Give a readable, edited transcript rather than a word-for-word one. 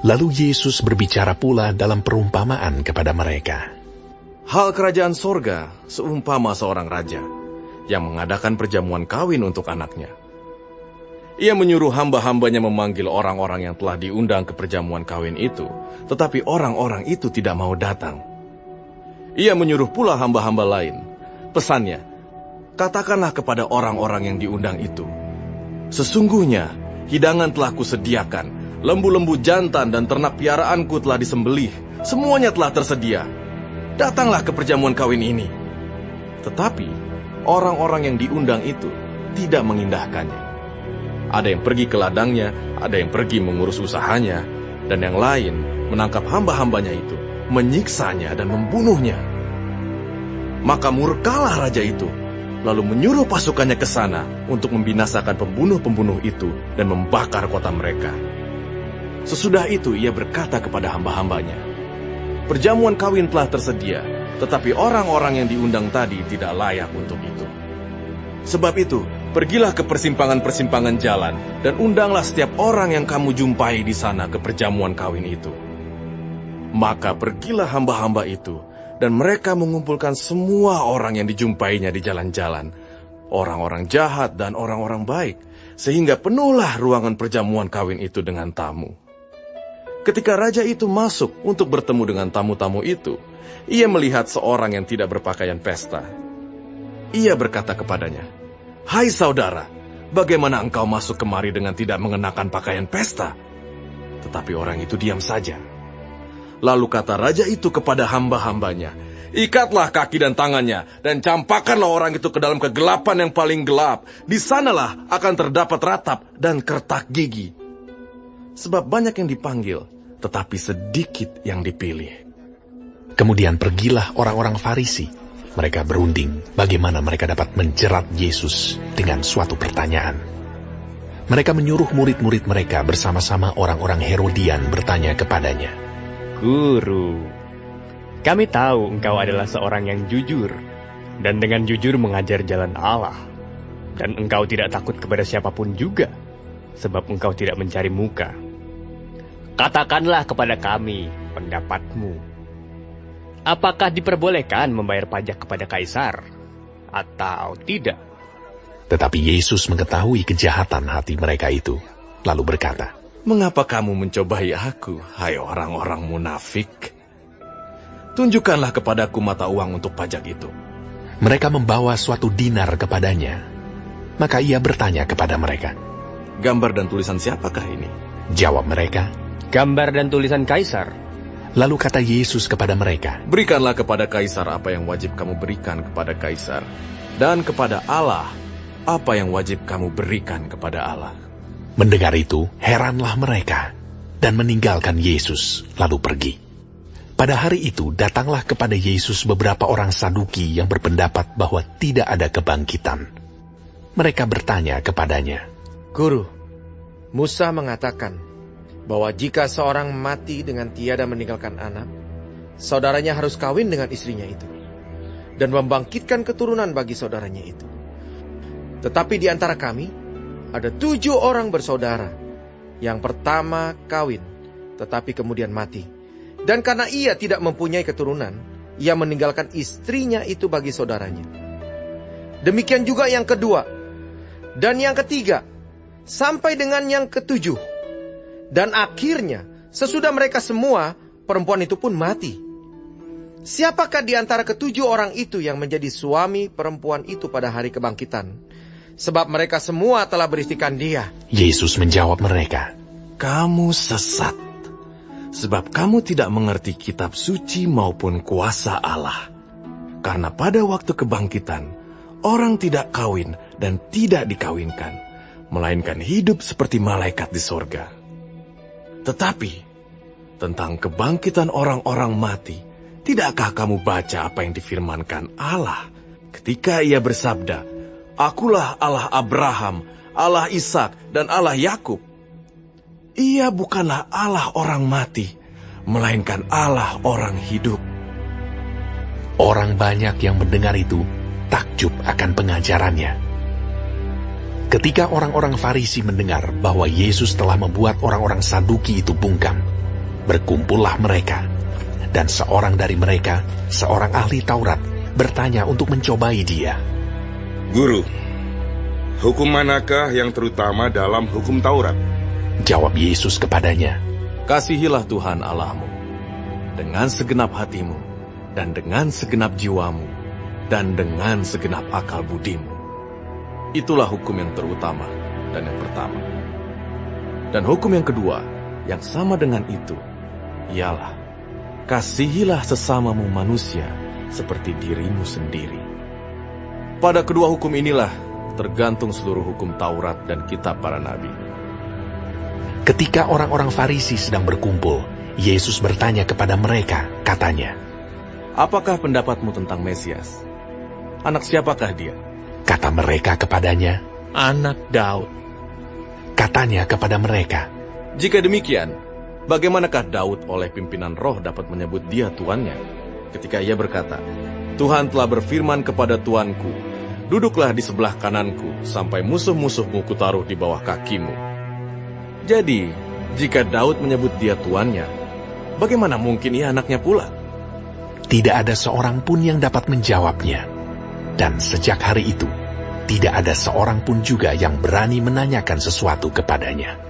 Lalu Yesus berbicara pula dalam perumpamaan kepada mereka. Hal kerajaan sorga seumpama seorang raja yang mengadakan perjamuan kawin untuk anaknya. Ia menyuruh hamba-hambanya memanggil orang-orang yang telah diundang ke perjamuan kawin itu, tetapi orang-orang itu tidak mau datang. Ia menyuruh pula hamba-hamba lain. Pesannya, katakanlah kepada orang-orang yang diundang itu, sesungguhnya hidangan telah kusediakan, lembu-lembu jantan dan ternak piaraanku telah disembelih, semuanya telah tersedia. Datanglah ke perjamuan kawin ini. Tetapi orang-orang yang diundang itu tidak mengindahkannya. Ada yang pergi ke ladangnya, ada yang pergi mengurus usahanya, dan yang lain menangkap hamba-hambanya itu, menyiksanya dan membunuhnya. Maka murkalah raja itu, lalu menyuruh pasukannya ke sana untuk membinasakan pembunuh-pembunuh itu dan membakar kota mereka. Sesudah itu ia berkata kepada hamba-hambanya, perjamuan kawin telah tersedia, tetapi orang-orang yang diundang tadi tidak layak untuk itu. Sebab itu, pergilah ke persimpangan-persimpangan jalan, dan undanglah setiap orang yang kamu jumpai di sana ke perjamuan kawin itu. Maka pergilah hamba-hamba itu, dan mereka mengumpulkan semua orang yang dijumpainya di jalan-jalan, orang-orang jahat dan orang-orang baik, sehingga penuhlah ruangan perjamuan kawin itu dengan tamu. Ketika raja itu masuk untuk bertemu dengan tamu-tamu itu, ia melihat seorang yang tidak berpakaian pesta. Ia berkata kepadanya, "Hai saudara, bagaimana engkau masuk kemari dengan tidak mengenakan pakaian pesta?" Tetapi orang itu diam saja. Lalu kata raja itu kepada hamba-hambanya, "Ikatlah kaki dan tangannya, dan campakkanlah orang itu ke dalam kegelapan yang paling gelap. Di sanalah akan terdapat ratap dan kertak gigi. Sebab banyak yang dipanggil, tetapi sedikit yang dipilih." Kemudian pergilah orang-orang Farisi. Mereka berunding bagaimana mereka dapat menjerat Yesus dengan suatu pertanyaan. Mereka menyuruh murid-murid mereka bersama-sama orang-orang Herodian bertanya kepadanya, "Guru, kami tahu engkau adalah seorang yang jujur, dan dengan jujur mengajar jalan Allah. Dan engkau tidak takut kepada siapapun juga, sebab engkau tidak mencari muka. Katakanlah kepada kami pendapatmu. Apakah diperbolehkan membayar pajak kepada Kaisar, atau tidak?" Tetapi Yesus mengetahui kejahatan hati mereka itu, lalu berkata, "Mengapa kamu mencobai aku, hai orang-orang munafik? Tunjukkanlah kepadaku mata uang untuk pajak itu." Mereka membawa suatu dinar kepadanya. Maka ia bertanya kepada mereka, "Gambar dan tulisan siapakah ini?" Jawab mereka, "Gambar dan tulisan Kaisar." Lalu kata Yesus kepada mereka, "Berikanlah kepada Kaisar apa yang wajib kamu berikan kepada Kaisar, dan kepada Allah apa yang wajib kamu berikan kepada Allah." Mendengar itu, heranlah mereka, dan meninggalkan Yesus, lalu pergi. Pada hari itu, datanglah kepada Yesus beberapa orang Saduki yang berpendapat bahwa tidak ada kebangkitan. Mereka bertanya kepadanya, "Guru, Musa mengatakan bahwa jika seorang mati dengan tiada meninggalkan anak, saudaranya harus kawin dengan istrinya itu, dan membangkitkan keturunan bagi saudaranya itu. Tetapi di antara kami, ada 7 orang bersaudara. Yang pertama kawin, tetapi kemudian mati. Dan karena ia tidak mempunyai keturunan, ia meninggalkan istrinya itu bagi saudaranya. Demikian juga yang kedua, dan yang ketiga, sampai dengan yang ke-7. Dan akhirnya, sesudah mereka semua, perempuan itu pun mati. Siapakah di antara ke-7 orang itu yang menjadi suami perempuan itu pada hari kebangkitan? Sebab mereka semua telah beristikan dia." Yesus menjawab mereka, "Kamu sesat, sebab kamu tidak mengerti kitab suci maupun kuasa Allah. Karena pada waktu kebangkitan, orang tidak kawin dan tidak dikawinkan, melainkan hidup seperti malaikat di sorga. Tetapi, tentang kebangkitan orang-orang mati, tidakkah kamu baca apa yang difirmankan Allah ketika ia bersabda, 'Akulah Allah Abraham, Allah Ishak, dan Allah Yakub'? Ia bukanlah Allah orang mati, melainkan Allah orang hidup." Orang banyak yang mendengar itu takjub akan pengajarannya. Ketika orang-orang Farisi mendengar bahwa Yesus telah membuat orang-orang Saduki itu bungkam, Berkumpullah mereka, dan seorang dari mereka, seorang ahli Taurat, bertanya untuk mencobai dia. Guru, hukum manakah yang terutama dalam hukum Taurat? Jawab Yesus kepadanya, Kasihilah Tuhan Allahmu dengan segenap hatimu, dan dengan segenap jiwamu, dan dengan segenap akal budimu. Itulah hukum yang terutama dan yang pertama. Dan hukum yang kedua, yang sama dengan itu, ialah kasihilah sesamamu manusia seperti dirimu sendiri. Pada kedua hukum inilah tergantung seluruh hukum Taurat dan kitab para nabi. Ketika orang-orang Farisi sedang berkumpul, Yesus bertanya kepada mereka, katanya, Apakah pendapatmu tentang Mesias? Anak siapakah dia? Kata mereka kepadanya, Anak Daud. katanya kepada mereka, Jika demikian, bagaimanakah Daud oleh pimpinan roh dapat menyebut dia tuannya? Ketika ia berkata, Tuhan telah berfirman kepada Tuanku, duduklah di sebelah kananku, sampai musuh-musuhmu kutaruh di bawah kakimu. Jadi, jika Daud menyebut dia tuannya, bagaimana mungkin ia anaknya pula? tidak ada seorang pun yang dapat menjawabnya. Dan sejak hari itu, tidak ada seorang pun juga yang berani menanyakan sesuatu kepadanya.